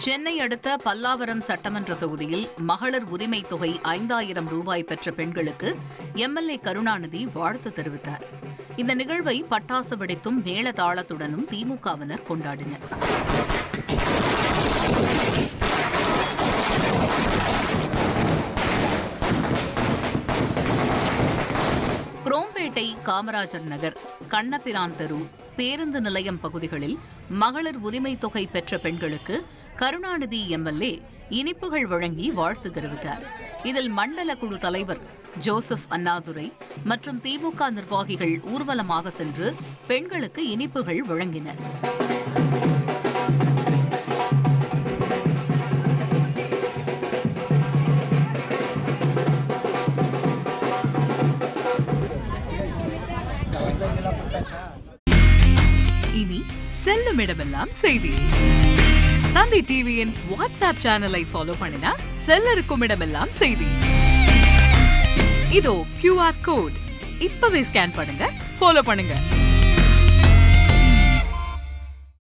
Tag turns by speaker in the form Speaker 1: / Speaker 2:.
Speaker 1: சென்னை அடுத்த பல்லாவரம் சட்டமன்ற தொகுதியில் மகளிர் உரிமை தொகை 5000 ரூபாய் பெற்ற பெண்களுக்கு எம்எல்ஏ கருணாநிதி வாழ்த்து தெரிவித்தார். இந்த நிகழ்வை பட்டாசு வெடித்தும் மேளதாளத்துடனும் திமுகவினர் கொண்டாடினர். குரோம்பேட்டை, காமராஜர் நகர், கண்ணபிரான் தெரு, பேருந்து நிலையம் பகுதிகளில் மகளிர் உரிமை தொகை பெற்ற பெண்களுக்கு கருணாநிதி எம்எல்ஏ இனிப்புகள் வழங்கி வாழ்த்து தெரிவித்தார். இதில் மண்டல குழு தலைவர் ஜோசப் அண்ணாதுரை மற்றும் திமுக நிர்வாகிகள் ஊர்வலமாக சென்று பெண்களுக்கு இனிப்புகள் வழங்கினர்.
Speaker 2: இனி செல்லும் இடமெல்லாம் செய்தி. தந்தி டிவியின் வாட்ஸ்அப் சேனலை ஃபாலோ பண்ணினா செல்ல இருக்கும் இடமெல்லாம் செய்தி. இதோ QR கோட் இப்பவே ஸ்கேன் பண்ணுங்க, ஃபாலோ பண்ணுங்க.